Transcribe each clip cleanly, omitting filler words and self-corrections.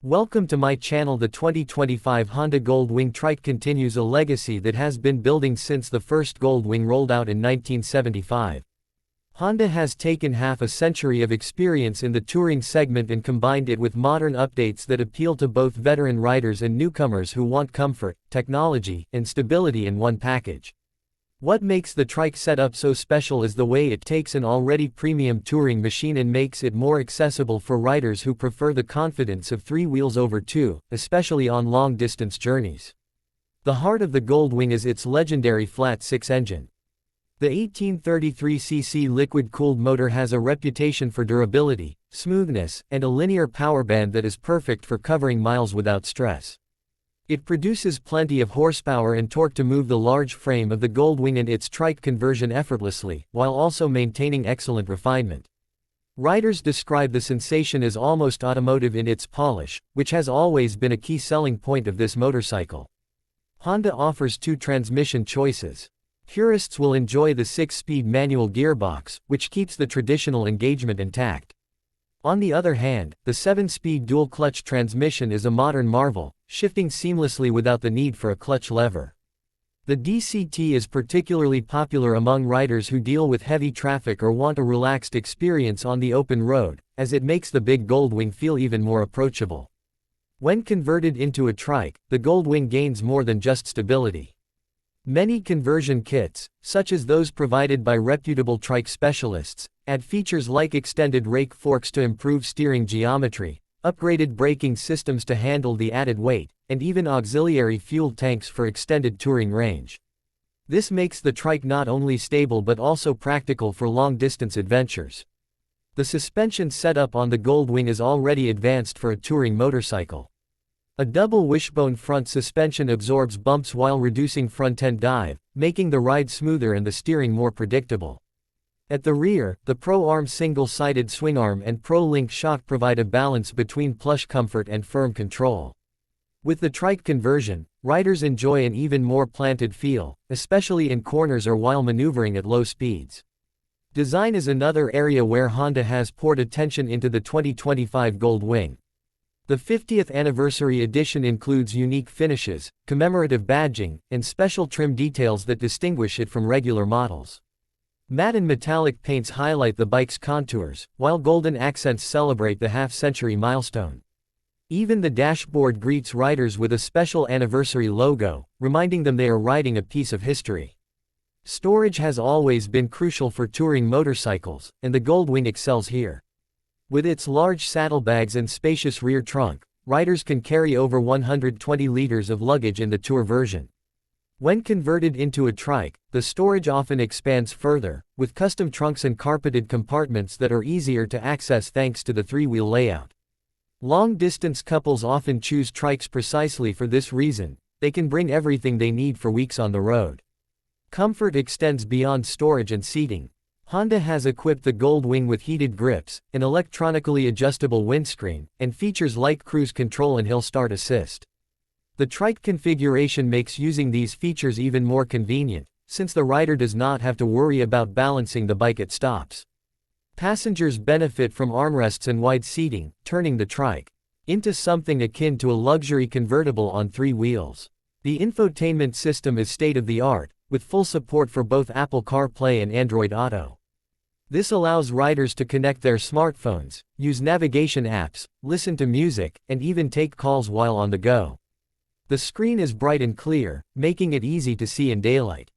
Welcome to my channel. The 2025 Honda Gold Wing Trike continues a legacy that has been building since the first Gold Wing rolled out in 1975. Honda has taken half a century of experience in the touring segment and combined it with modern updates that appeal to both veteran riders and newcomers who want comfort, technology, and stability in one package. What makes the Trike setup so special is the way it takes an already premium touring machine and makes it more accessible for riders who prefer the confidence of three wheels over two, especially on long-distance journeys. The heart of the Gold Wing is its legendary flat-six engine. The 1833cc liquid-cooled motor has a reputation for durability, smoothness, and a linear power band that is perfect for covering miles without stress. It produces plenty of horsepower and torque to move the large frame of the Gold Wing and its Trike conversion effortlessly, while also maintaining excellent refinement. Riders describe the sensation as almost automotive in its polish, which has always been a key selling point of this motorcycle. Honda offers two transmission choices. Purists will enjoy the 6-speed manual gearbox, which keeps the traditional engagement intact. On the other hand, the 7-speed dual-clutch transmission is a modern marvel, shifting seamlessly without the need for a clutch lever. The DCT is particularly popular among riders who deal with heavy traffic or want a relaxed experience on the open road, as it makes the big Gold Wing feel even more approachable. When converted into a Trike, the Gold Wing gains more than just stability. Many conversion kits, such as those provided by reputable Trike specialists, add features like extended rake forks to improve steering geometry, upgraded braking systems to handle the added weight, and even auxiliary fuel tanks for extended touring range. This makes the Trike not only stable but also practical for long-distance adventures. The suspension setup on the Gold Wing is already advanced for a touring motorcycle. A double wishbone front suspension absorbs bumps while reducing front-end dive, making the ride smoother and the steering more predictable. At the rear, the Pro Arm single-sided swingarm and Pro Link shock provide a balance between plush comfort and firm control. With the Trike conversion, riders enjoy an even more planted feel, especially in corners or while maneuvering at low speeds. Design is another area where Honda has poured attention into the 2025 Gold Wing. The 50th anniversary edition includes unique finishes, commemorative badging, and special trim details that distinguish it from regular models. Matte and metallic paints highlight the bike's contours, while golden accents celebrate the half-century milestone. Even the dashboard greets riders with a special anniversary logo, reminding them they are riding a piece of history. Storage has always been crucial for touring motorcycles, and the Gold Wing excels here. With its large saddlebags and spacious rear trunk, riders can carry over 120 liters of luggage in the tour version. When converted into a Trike, the storage often expands further, with custom trunks and carpeted compartments that are easier to access thanks to the three-wheel layout. Long-distance couples often choose Trikes precisely for this reason. They can bring everything they need for weeks on the road. Comfort extends beyond storage and seating. Honda has equipped the Gold Wing with heated grips, an electronically adjustable windscreen, and features like cruise control and hill start assist. The Trike configuration makes using these features even more convenient, since the rider does not have to worry about balancing the bike at stops. Passengers benefit from armrests and wide seating, turning the Trike into something akin to a luxury convertible on three wheels. The infotainment system is state-of-the-art, with full support for both Apple CarPlay and Android Auto. This allows riders to connect their smartphones, use navigation apps, listen to music, and even take calls while on the go. The screen is bright and clear, making it easy to see in daylight.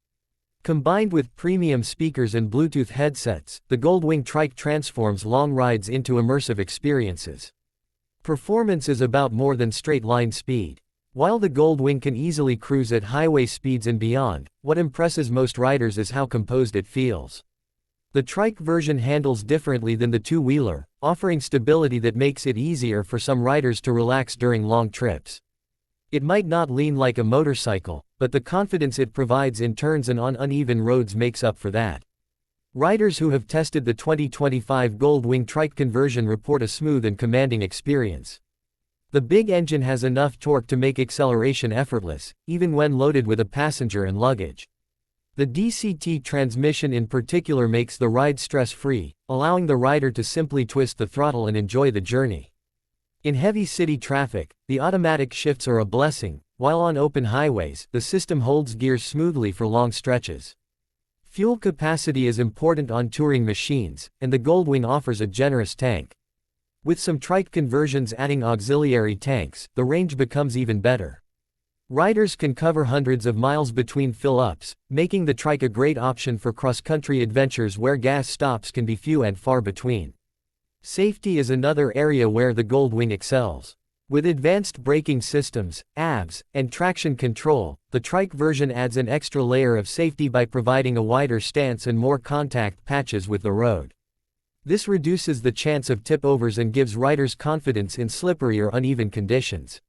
Combined with premium speakers and Bluetooth headsets, the Gold Wing Trike transforms long rides into immersive experiences. Performance is about more than straight-line speed. While the Gold Wing can easily cruise at highway speeds and beyond, what impresses most riders is how composed it feels. The Trike version handles differently than the two-wheeler, offering stability that makes it easier for some riders to relax during long trips. It might not lean like a motorcycle, but the confidence it provides in turns and on uneven roads makes up for that. Riders who have tested the 2025 Gold Wing Trike conversion report a smooth and commanding experience. The big engine has enough torque to make acceleration effortless, even when loaded with a passenger and luggage. The DCT transmission in particular makes the ride stress-free, allowing the rider to simply twist the throttle and enjoy the journey. In heavy city traffic, the automatic shifts are a blessing, while on open highways, the system holds gears smoothly for long stretches. Fuel capacity is important on touring machines, and the Gold Wing offers a generous tank. With some trike conversions adding auxiliary tanks, the range becomes even better. Riders can cover hundreds of miles between fill-ups, making the trike a great option for cross-country adventures where gas stops can be few and far between. Safety is another area where the Gold Wing excels. With advanced braking systems, ABS, and traction control, the trike version adds an extra layer of safety by providing a wider stance and more contact patches with the road. This reduces the chance of tip-overs and gives riders confidence in slippery or uneven conditions.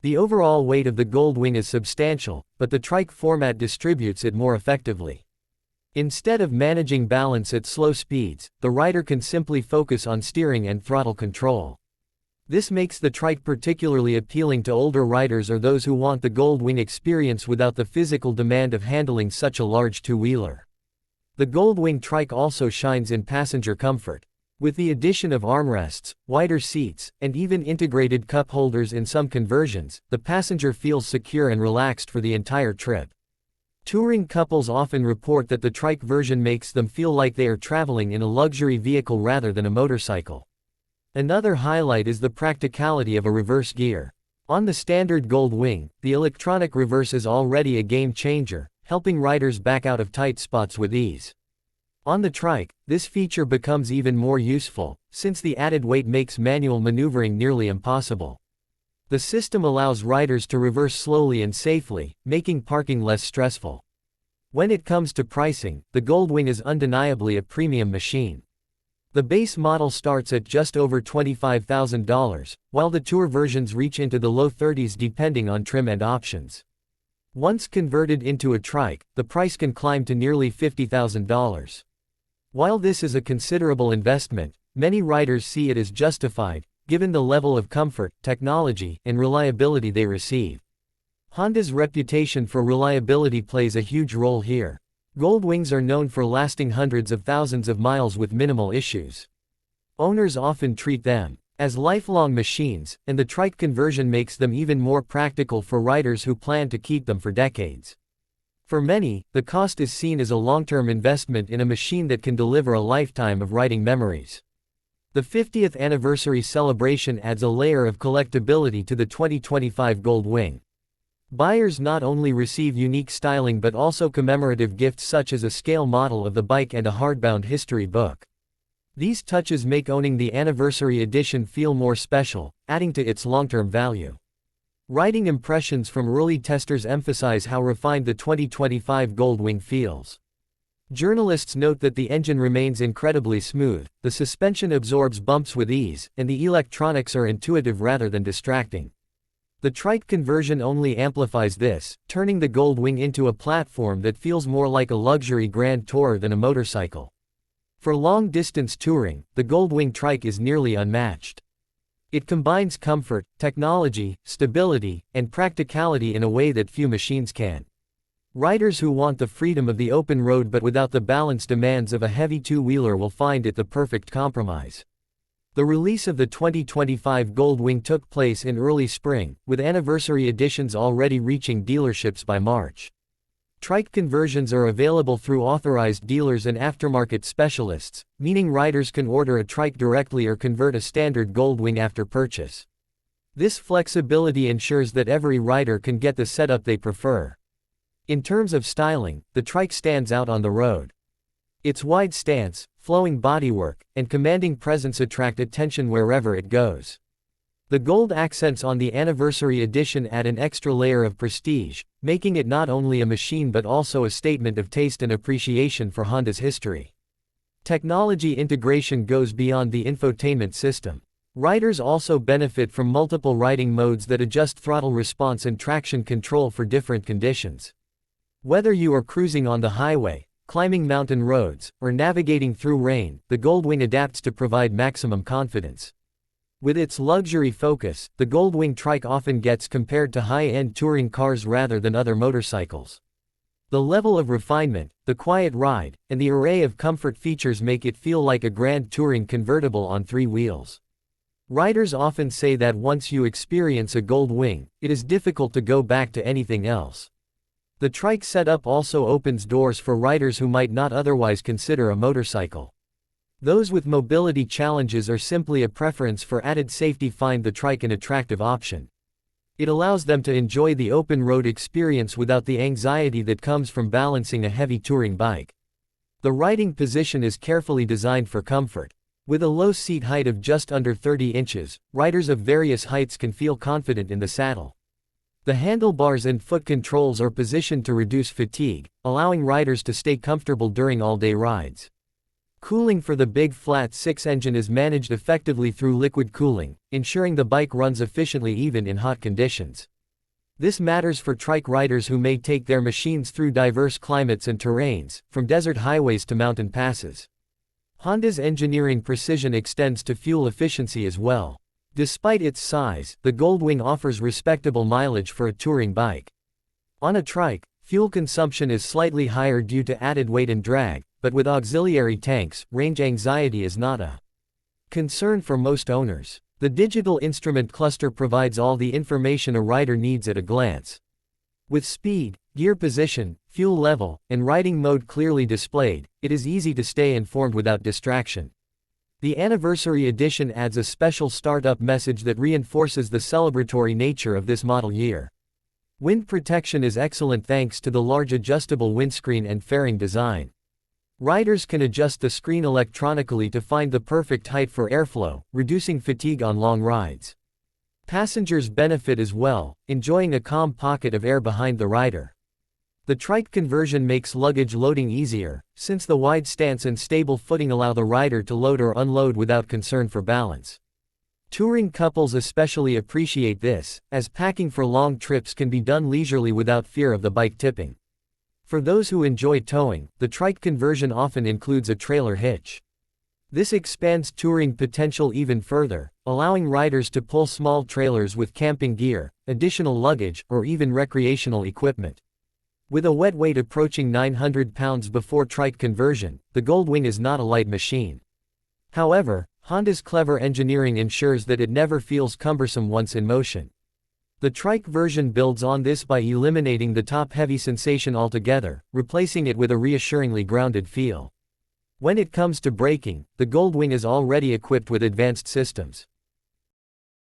The overall weight of the Gold Wing is substantial, but the trike format distributes it more effectively. Instead of managing balance at slow speeds, the rider can simply focus on steering and throttle control. This makes the trike particularly appealing to older riders or those who want the Gold Wing experience without the physical demand of handling such a large two-wheeler. The Gold Wing Trike also shines in passenger comfort. With the addition of armrests, wider seats, and even integrated cup holders in some conversions, the passenger feels secure and relaxed for the entire trip. Touring couples often report that the trike version makes them feel like they are traveling in a luxury vehicle rather than a motorcycle. Another highlight is the practicality of a reverse gear. On the standard Gold Wing, the electronic reverse is already a game changer, helping riders back out of tight spots with ease. On the trike, this feature becomes even more useful, since the added weight makes manual maneuvering nearly impossible. The system allows riders to reverse slowly and safely, making parking less stressful. When it comes to pricing, the Gold Wing is undeniably a premium machine. The base model starts at just over $25,000, while the tour versions reach into the low 30s depending on trim and options. Once converted into a trike, the price can climb to nearly $50,000. While this is a considerable investment, many riders see it as justified, given the level of comfort, technology, and reliability they receive. Honda's reputation for reliability plays a huge role here. Gold Wings are known for lasting hundreds of thousands of miles with minimal issues. Owners often treat them as lifelong machines, and the trike conversion makes them even more practical for riders who plan to keep them for decades. For many, the cost is seen as a long-term investment in a machine that can deliver a lifetime of riding memories. The 50th anniversary celebration adds a layer of collectability to the 2025 Gold Wing. Buyers not only receive unique styling but also commemorative gifts such as a scale model of the bike and a hardbound history book. These touches make owning the anniversary edition feel more special, adding to its long-term value. Riding impressions from early testers emphasize how refined the 2025 Gold Wing feels. Journalists note that the engine remains incredibly smooth, the suspension absorbs bumps with ease, and the electronics are intuitive rather than distracting. The trike conversion only amplifies this, turning the Gold Wing into a platform that feels more like a luxury grand tourer than a motorcycle. For long-distance touring, the Gold Wing Trike is nearly unmatched. It combines comfort, technology, stability, and practicality in a way that few machines can. Riders who want the freedom of the open road but without the balance demands of a heavy two-wheeler will find it the perfect compromise. The release of the 2025 Gold Wing took place in early spring, with anniversary editions already reaching dealerships by March. Trike conversions are available through authorized dealers and aftermarket specialists, meaning riders can order a trike directly or convert a standard Gold Wing after purchase. This flexibility ensures that every rider can get the setup they prefer. In terms of styling, the trike stands out on the road. Its wide stance, flowing bodywork, and commanding presence attract attention wherever it goes. The gold accents on the anniversary edition add an extra layer of prestige, making it not only a machine but also a statement of taste and appreciation for Honda's history. Technology integration goes beyond the infotainment system. Riders also benefit from multiple riding modes that adjust throttle response and traction control for different conditions. Whether you are cruising on the highway, climbing mountain roads, or navigating through rain, the Gold Wing adapts to provide maximum confidence. With its luxury focus, the Gold Wing Trike often gets compared to high-end touring cars rather than other motorcycles. The level of refinement, the quiet ride, and the array of comfort features make it feel like a grand touring convertible on three wheels. Riders often say that once you experience a Gold Wing, it is difficult to go back to anything else. The trike setup also opens doors for riders who might not otherwise consider a motorcycle. Those with mobility challenges or simply a preference for added safety find the trike an attractive option. It allows them to enjoy the open road experience without the anxiety that comes from balancing a heavy touring bike. The riding position is carefully designed for comfort. With a low seat height of just under 30 inches, riders of various heights can feel confident in the saddle. The handlebars and foot controls are positioned to reduce fatigue, allowing riders to stay comfortable during all-day rides. Cooling for the big flat 6 engine is managed effectively through liquid cooling, ensuring the bike runs efficiently even in hot conditions. This matters for trike riders who may take their machines through diverse climates and terrains, from desert highways to mountain passes. Honda's engineering precision extends to fuel efficiency as well. Despite its size, the Gold Wing offers respectable mileage for a touring bike. On a trike, fuel consumption is slightly higher due to added weight and drag, but with auxiliary tanks, range anxiety is not a concern for most owners. The digital instrument cluster provides all the information a rider needs at a glance. With speed, gear position, fuel level, and riding mode clearly displayed, it is easy to stay informed without distraction. The Anniversary Edition adds a special startup message that reinforces the celebratory nature of this model year. Wind protection is excellent thanks to the large adjustable windscreen and fairing design. Riders can adjust the screen electronically to find the perfect height for airflow, reducing fatigue on long rides. Passengers benefit as well, enjoying a calm pocket of air behind the rider. The trike conversion makes luggage loading easier, since the wide stance and stable footing allow the rider to load or unload without concern for balance. Touring couples especially appreciate this, as packing for long trips can be done leisurely without fear of the bike tipping. For those who enjoy towing, the trike conversion often includes a trailer hitch. This expands touring potential even further, allowing riders to pull small trailers with camping gear, additional luggage, or even recreational equipment. With a wet weight approaching 900 pounds before trike conversion, the Gold Wing is not a light machine. However, Honda's clever engineering ensures that it never feels cumbersome once in motion. The trike version builds on this by eliminating the top-heavy sensation altogether, replacing it with a reassuringly grounded feel. When it comes to braking, the Gold Wing is already equipped with advanced systems.